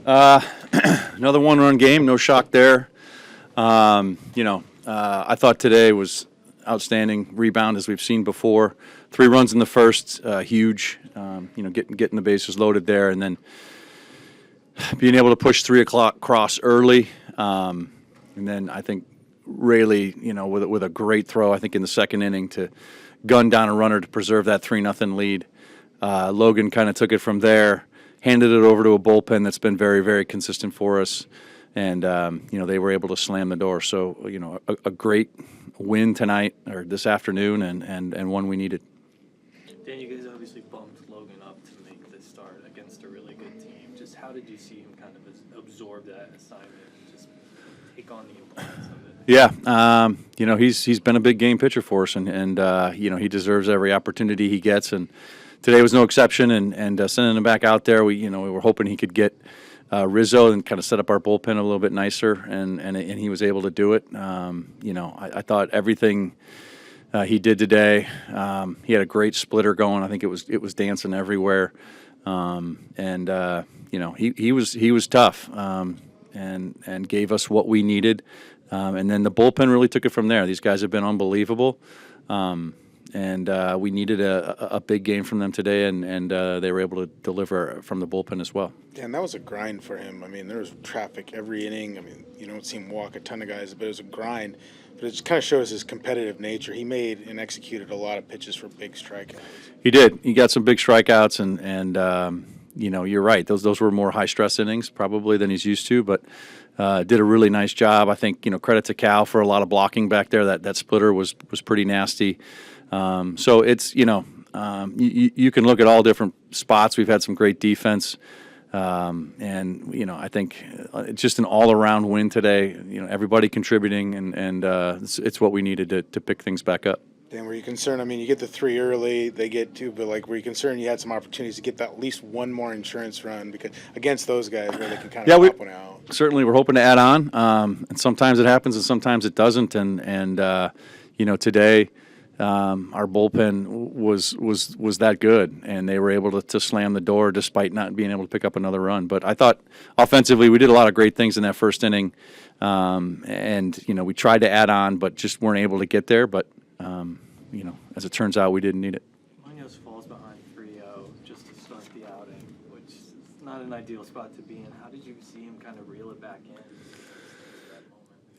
Another one-run game, no shock there. I thought today was outstanding rebound as we've seen before. 3 runs in the first, huge. Getting the bases loaded there, and then being able to push 3 o'clock cross early, and then I think Rayleigh, with a great throw, I think in the second inning to gun down a runner to preserve that 3-0 lead. Logan kind of took it from there, handed it over to a bullpen that's been very, very consistent for us, and they were able to slam the door. So a great win tonight or this afternoon, and one we needed. Dan, you guys obviously bumped Logan up to make this start against a really good team. Just how did you see him kind of absorb that assignment and just take on the importance of it? Yeah, he's been a big game pitcher for us, and he deserves every opportunity he gets, and today was no exception. And sending him back out there, we were hoping he could get Rizzo and kind of set up our bullpen a little bit nicer, and he was able to do it. I thought everything he did today. He had a great splitter going. I think it was dancing everywhere, he was tough, and gave us what we needed. And then the bullpen really took it from there. These guys have been unbelievable, and we needed a big game from them today, and they were able to deliver from the bullpen as well. Yeah, and that was a grind for him. I mean, there was traffic every inning. I mean, you don't see him walk a ton of guys, but it was a grind. But it just kind of shows his competitive nature. He made and executed a lot of pitches for big strikeouts. He did. He got some big strikeouts, and you're right. Those were more high-stress innings probably than he's used to, but did a really nice job. I think, credit to Cal for a lot of blocking back there. That splitter was pretty nasty. So it's, you can look at all different spots. We've had some great defense. I think it's just an all-around win today. Everybody contributing, and it's what we needed to pick things back up. Dan, were you concerned? I mean, you get the 3 early, they get 2, but were you concerned you had some opportunities to get at least one more insurance run because against those guys where they can kind of pop one out? Certainly, we're hoping to add on, and sometimes it happens and sometimes it doesn't. And today our bullpen was that good, and they were able to slam the door despite not being able to pick up another run. But I thought offensively we did a lot of great things in that first inning, and we tried to add on, but just weren't able to get there. But as it turns out, we didn't need it. Munoz falls behind 3-0 just to start the outing, which is not an ideal spot to be in. How did you see him kind of reel it back in?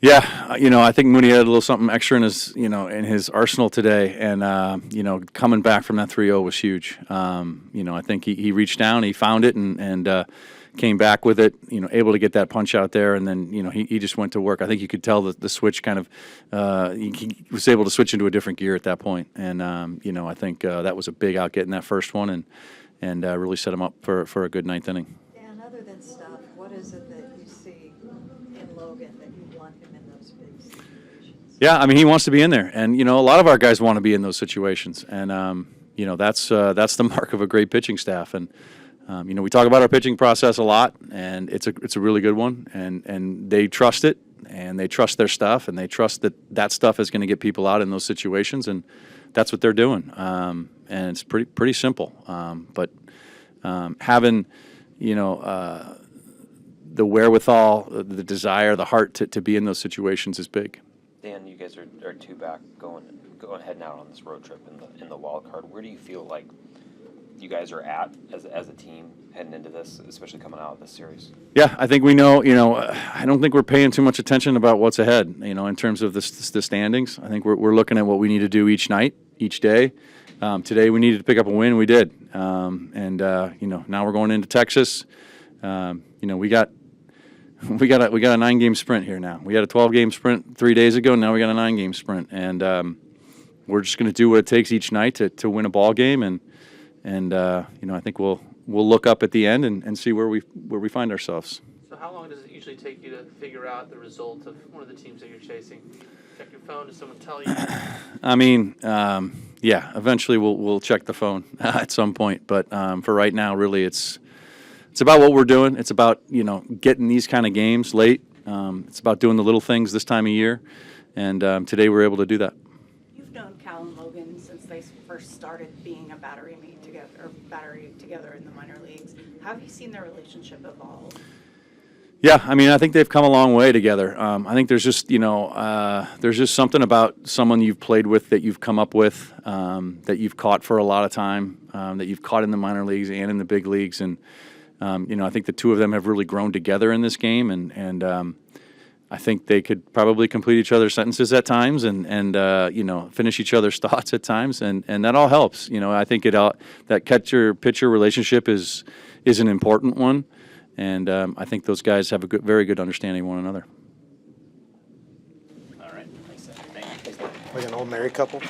Yeah, I think Mooney had a little something extra in his arsenal today, and coming back from that 3-0 was huge. I think he reached down, he found it, and came back with it. Able to get that punch out there, and then he just went to work. I think you could tell the switch kind of he was able to switch into a different gear at that point, and I think that was a big out getting that first one, and really set him up for a good ninth inning. Dan, other than stuff, what is it that you see in Logan that you want him in those big situations? Yeah, I mean, he wants to be in there, and a lot of our guys want to be in those situations, and that's the mark of a great pitching staff. And we talk about our pitching process a lot, and it's a really good one, and they trust it, and they trust their stuff, and they trust that stuff is going to get people out in those situations, and that's what they're doing. And it's pretty simple, but having the wherewithal, the desire, the heart to be in those situations is big. Dan, you guys are 2 back going heading out on this road trip in the wild card. Where do you feel like you guys are at as a team heading into this, especially coming out of this series? Yeah, I think we know. I don't think we're paying too much attention about what's ahead. In terms of the standings, I think we're looking at what we need to do each night, each day. Today we needed to pick up a win, and we did. Now we're going into Texas. We got a 9-game sprint here now. We had a 12-game sprint 3 days ago. Now we got a 9-game sprint, and we're just going to do what it takes each night to win a ball game. And I think we'll look up at the end and see where we find ourselves. So how long does it usually take you to figure out the result of one of the teams that you're chasing? Check your phone. Does someone tell you? I mean, eventually we'll check the phone at some point. But for right now, really, it's about what we're doing. It's about getting these kind of games late. It's about doing the little things this time of year, and today we're able to do that. You've known Cal and Logan since they first started being a battery together in the minor leagues. How have you seen their relationship evolve? Yeah, I mean, I think they've come a long way together. I think there's just, there's just something about someone you've played with that you've come up with, that you've caught for a lot of time, that you've caught in the minor leagues and in the big leagues. And, I think the two of them have really grown together in this game. And I think they could probably complete each other's sentences at times and finish each other's thoughts at times. And that all helps. I think that catcher-pitcher relationship is an important one. And I think those guys have a very good understanding of one another. All right. Thanks, Ed. Thank you. Like an old married couple.